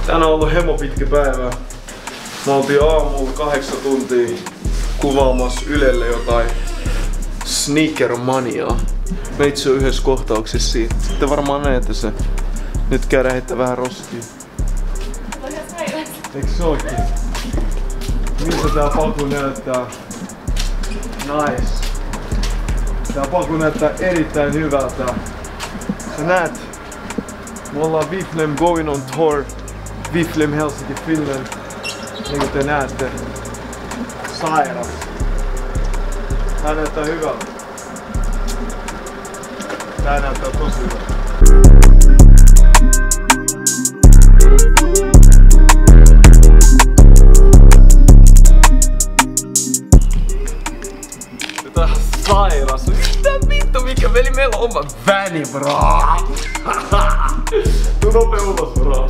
Tänään on ollut hemo pitkä päivä. Me oltiin aamulla 8 tuntia kuvaamassa Ylelle jotain sneakermaniaa. Meitsi on yhdessä kohtauksessa siitä. Sitten varmaan näette se. Nyt käydään heittää vähän roskia. Eikö se ookin? Miltä tää paku näyttää? Nice. Tää paku näyttää erittäin hyvältä. Sä näet, me ollaan Viflame going on tour. Viflame Helsinki Finland. Niin kuin te näette. Sairas. Tää näyttää hyvältä. Tää näyttää tosi hyvältä. Tää on sairas. Mitä vittu mikä veli? Meillä on oma väni, bro. Tuu nopea ulos, bro.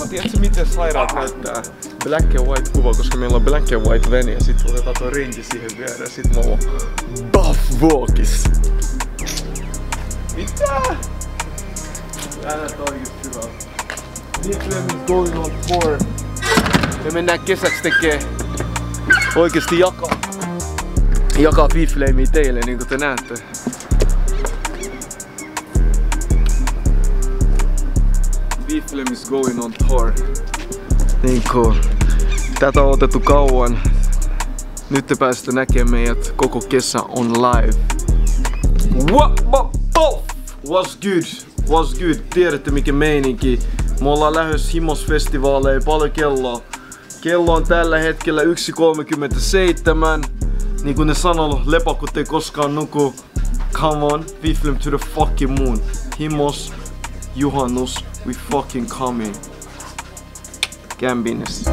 Tiedätkö miten sairaat näyttää black and white kuva, koska meillä on black and white väni ja sit otetaan tuo rinki siihen viereen ja sit mä oon buff walkis. Mitä? Tää näyttää oikeesti hyvältä. Viflame is going on tour. Me mennään kesäksi tekee oikeesti jakaa Viflamea teille niinku te näette. Viflame is going on tour. Niin cool. Tätä on otettu kauan. Nyt te pääsette näkemään meidät koko kesä on live. What's good? What's good? Tiedätte mikä meininki. Me ollaan lähdössä Himos-festivaaleihin. Paljon kelloa. Kello on tällä hetkellä 1:37. Niin kuin ne sanoo, lepakot ei koskaan nuku. Come on, Viflame to the fucking moon. Himos, juhannus, we fucking coming. Gambiness.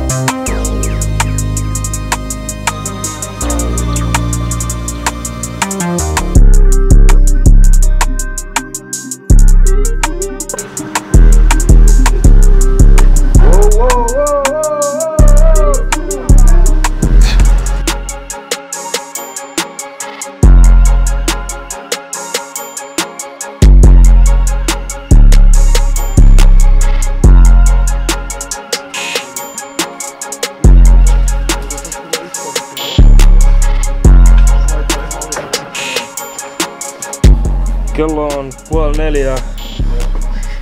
Kello on 3:30.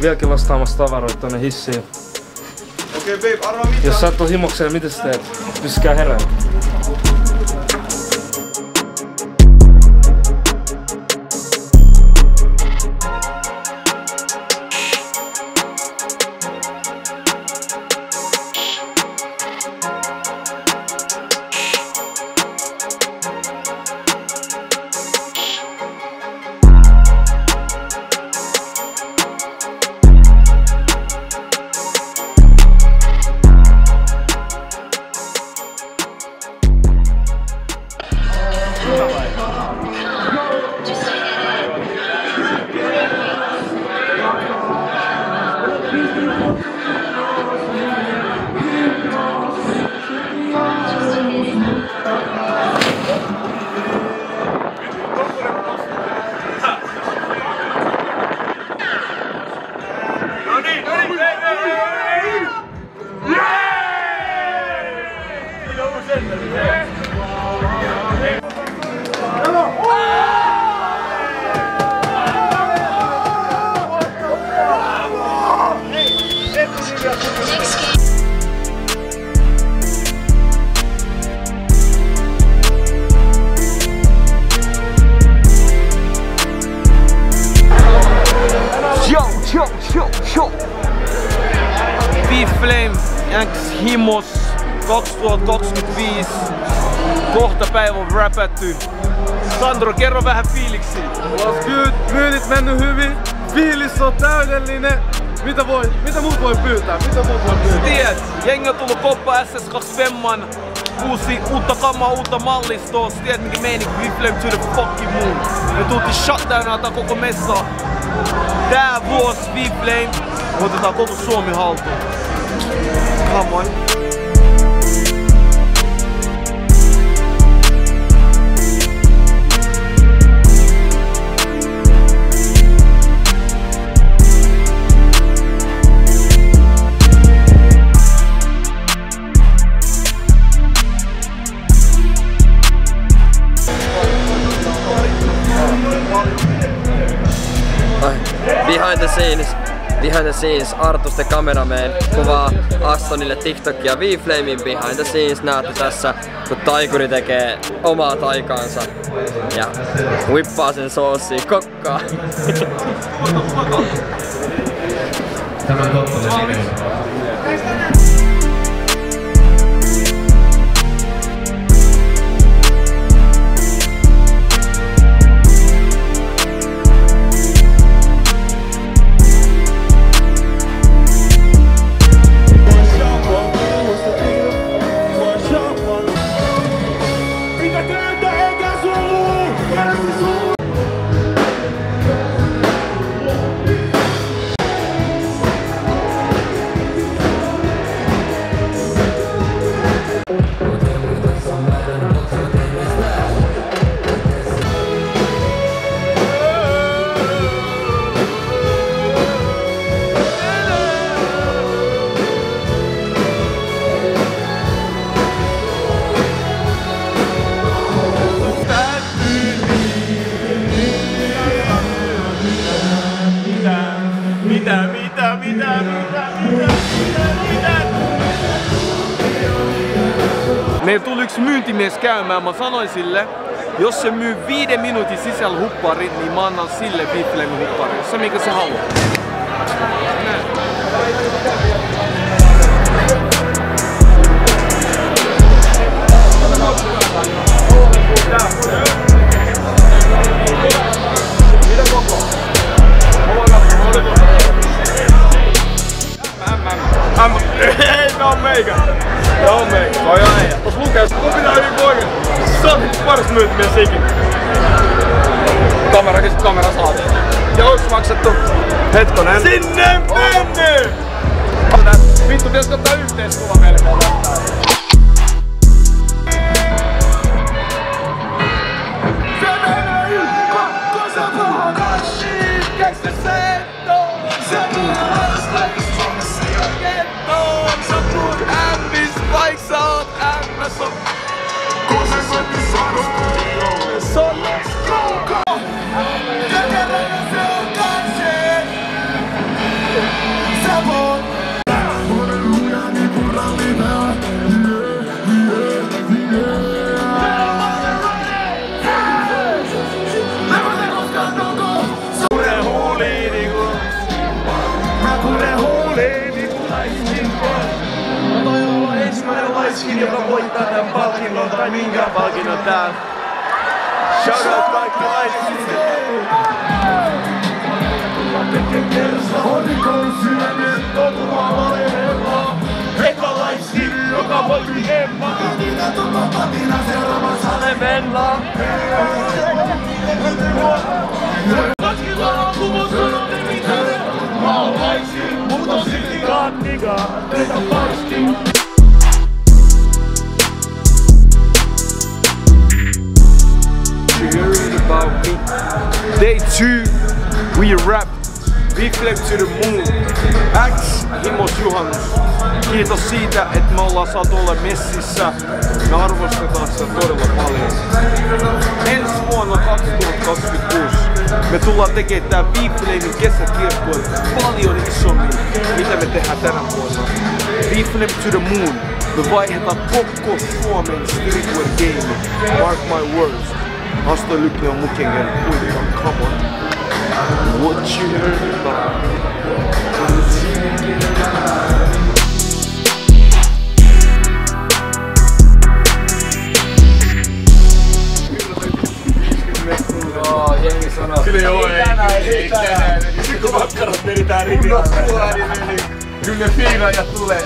Vieläkin vastaamassa tavaroita tonne hissiin. Okei, babe, arvaa mitä? Jos sä oot himokseen, mitä sä teet? Pystykää herään. Viflame X Himos 2025. Kohta päivä on räpätty. Sandro, kerro vähän fiiliksi. What's good? Myynnit mennyt hyvin. Fiilis on täydellinen. Mitä muut voi pyytää? Tiedät, jengi on tullut koppa SS2 Femman. Uutta kamaa, uutta mallistoa. Tiedät mikä meininki Viflame to the fucking moon. Me tultiin shutdownata koko messaa. Tää vuosi Viflame. Otetaan koko Suomi haltuun. Come on. Behind the scenes, Artus the cameraman kuvaa Astonille TikTokia V-Flamin behind the scenes. Näette tässä, kun taikuri tekee omaa taikaansa ja whippaa sen soosiin kokkaa. Tämä on totta nimellä. Meillä tuli yksi myyntimies käymään, mä sanoin sille, jos se myy 5 minuutin sisällä hupparin, niin mä annan sille V-Flamin hupparin, jos se mikä se haluaa. Tää on meikä. Toi äijä. Tos lukee, kun pitää hyvin poikin. Sä oot paras myyntimies ikinä. Kamera saatiin. Ja onks maksettu? Hetkonen. Sinne menne! Vittu, pitäisikö ottaa yhteiskuva melkein? Joka voittaa tän palkinnon tai minkään palkinnon täällä. Shoutout kaikki laisille. Ekalaisi, joka voitti Emma. Salevella. Paskilla on kuvos, sanotte mitä. Maalaisi, mutta on silti katnikaa. Teitä paistiin. About me. Day 2, we wrap V-Flame to the moon. X Himos Juhannus. Kiitos siitä, että me ollaan saatu olla messissä. Me arvostetaan sitä todella paljon. Ensi vuonna 2026 me tullaan tekemään tää V-Flamin kesäkiertue paljon isommin, mitä me tehdään tänä vuonna. V-Flame to the moon. Me vaihdetaan koko Suomen streetwear game. Mark my words. Asta Lycklig on mukkingen kuitenkaan, come on. What you heard about? Jengi sanoo. Kyllä joo, ei tänään. Sitten kun makkarat vedetään rivillä. Kyllä ne fiiraajat tulee.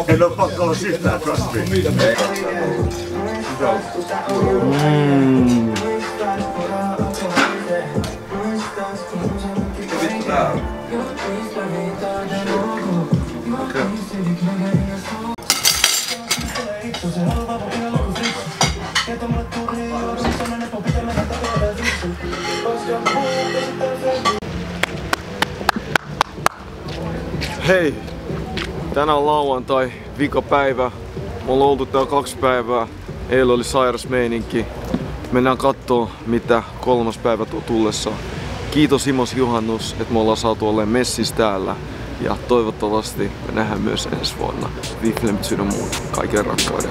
En ole pakko olla yhtään kasvia. Hei! Tänään on lauantai, vikapäivä. Me ollaan oltu täällä 2 päivää. Eilen oli sairas meininki. Mennään kattoo mitä 3. päivä tuo tullessa. Kiitos Himos Juhannus, että me ollaan saatu olleen messissä täällä. Ja toivottavasti me nähdään myös ensi vuonna. Viflame to the moon. Kaiken rakkauden.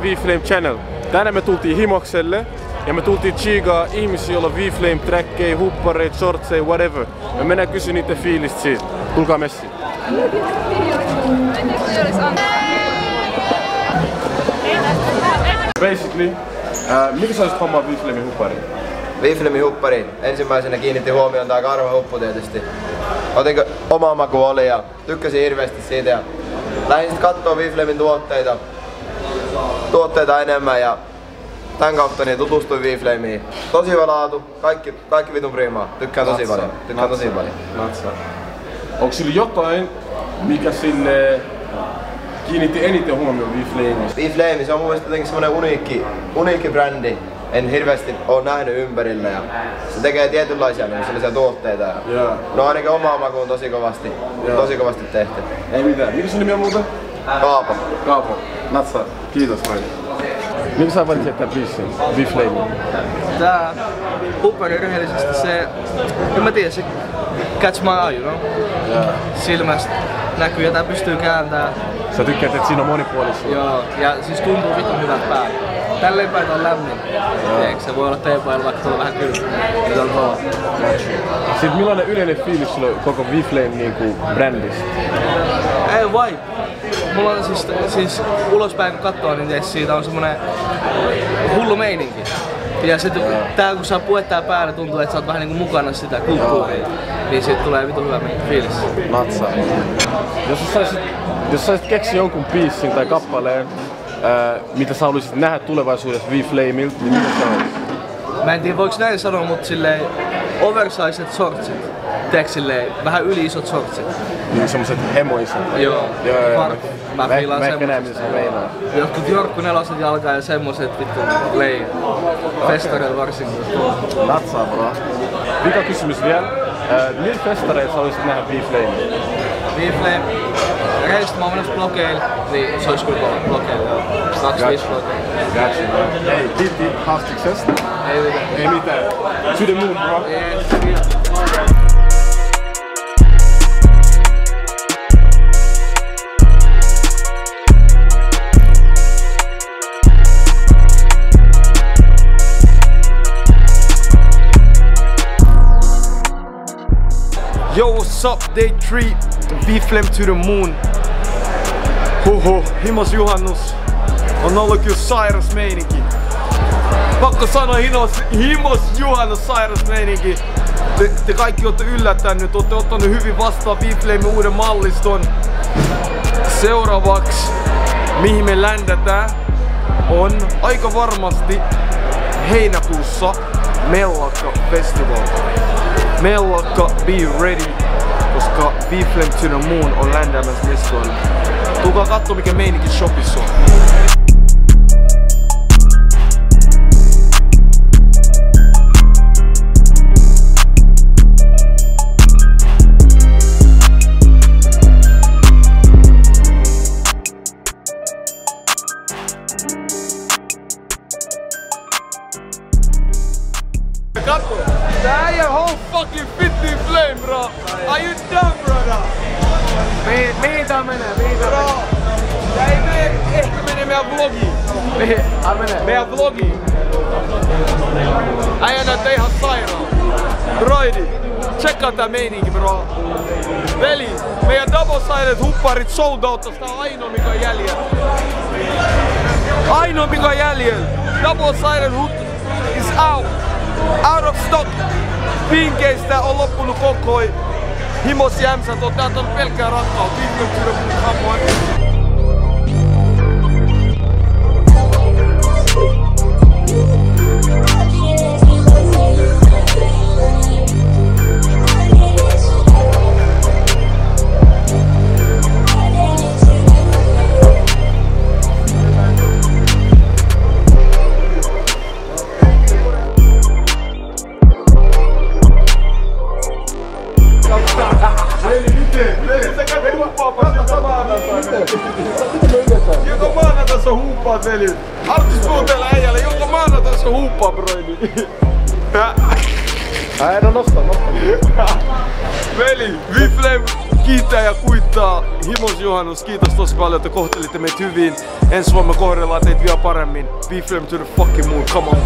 Viflame Channel. Tänään me tultiin Himokselle ja me tultiin chigaa ihmisiä, joilla on Viflame träkkejä, huppareita, shortseja, whatever. Me mennään kysyä niiden fiilistä siitä. Tulkaa messiin. Basically, mikä sä olisit hommaa Viflame huppariin? Viflame huppariin. Ensimmäisenä kiinnitti huomioon tää karvahuppu tietysti. Otinko oma maku oli ja tykkäsin hirveästi siitä ja lähdin sit kattoo Viflamen tuotteita enemmän ja tän kautta niin tutustuin Viflameen. Tosi hyvä laatu, kaikki vitun priimaa. Tykkään tosi paljon. Natsaa. Onko sillä jotain, mikä sinne kiinnitti eniten huomioon Viflameen? Viflame, se on mun mielestä jotenkin semmonen uniikki brändi. En hirveästi oo nähnyt ympärillä ja se tekee tietynlaisia sellaisia tuotteita. Ja no ainakin omaa makuun tosi kovasti tehty. Ei mitään. Mikä sun nimi on muuten? Kaapo. Kaapo. Natsaa. Kiitos Raini. Mikä sä valitsit tämän biisin? Viflame? Tää huppari rehellisesti se, en mä tiedä, se catch my eye, you know? Silmästä näkyy ja tää pystyy kääntämään. Sä tykkäät, että siinä on monipuolisuus? Joo, ja siis tuntuu vitun hyvältä päällä. Tälleen päin on lämmin. Eikö se voi olla teepailla vaikka tuolla vähän kylmä. Sitten millainen yleinen fiilis sulla on koko Viflame niinku brändistä? Ei vai. Mulla on siis ulospäin kun katsoo, niin siitä on semmonen hullu meininki. Ja sit tää kun saa puet tää päällä, tuntuu että sä oot vähän niinku mukana sitä kulttuuria. Niin siitä tulee vitu hyvä fiilis. Natsaa. Jos saisit keksiä jonkun biisin tai kappaleen, mitä sä haluaisit nähdä tulevaisuudessa V-Flameilta, niin mitä se olisi? Mä en tiedä voiks näin sanoa, mut silleen oversized shortsit. Tiedätkö silleen vähän yli-isot shortsit? Niin semmoset hemoiset. Joo. Mä fiilaan semmoset. Mä näin mitä se meinaa. Jotkut Jorkku 4 jalkaa ja semmoset vittu lei. Festareilla varsinkin. Natsaa bro. Vika kysymys vielä. Millä festareilla sä olisit nähdä V-Flameilta? V-Flame. Reistä mä oon menossa blokeille, niin se ois kyllä blokeille. 25 blokeille. Hei, kiitti haastiksesta. Ei mitään. To the moon, bro. Yo, what's up? Day 3, V-Flame to the moon. Huhu, himos juhannus. On ollut kyllä sairas meininki. Pakko sanoa himos juhannus sairas meininki. Te kaikki ootte yllättänyt, ootte ottanut hyvin vastaan V-Flame uuden malliston. Seuraavaksi, mihin me ländätään, on aika varmasti heinäkuussa Mellakka Festival. Mellakka, be ready, koska V-Flame to the moon on ländäämässä messuilla. Tulkaa kattoo mikä meininki shopissa on. Katso! Tää äijä whole fucking fit V-Flame, bro! Are you dumb, brother? Mihin tää menee? Bro! Tää ei mene, ehkä menee meidän vlogiin. Meidän vlogiin. Äijä näyttää ihan sairaan. Broidi, tsekkaa tää meininki, bro. Veli, meidän double-sided hupparit sold out, tää on ainoa mikä on jäljellä. Ainoa mikä on jäljellä. Double-sided hood is out. Out of stock! Pinkeistä on loppunut kokoi. Himos jämsät on täältä pelkkää rakkautta. V-Flame to the moon, come on. Joka maanantai sä huuppaat, veli. Artis kuuntele äijälle, joka maanantai sä huuppaat, broidi. No nosta. Veli, V-Flame kiittää ja kuittaa. Himos juhannus, kiitos tosi paljon, että kohtelitte meitä hyvin. Ensi vuonna kohdellaan teitä vielä paremmin. V-Flame to the fucking moon, come on.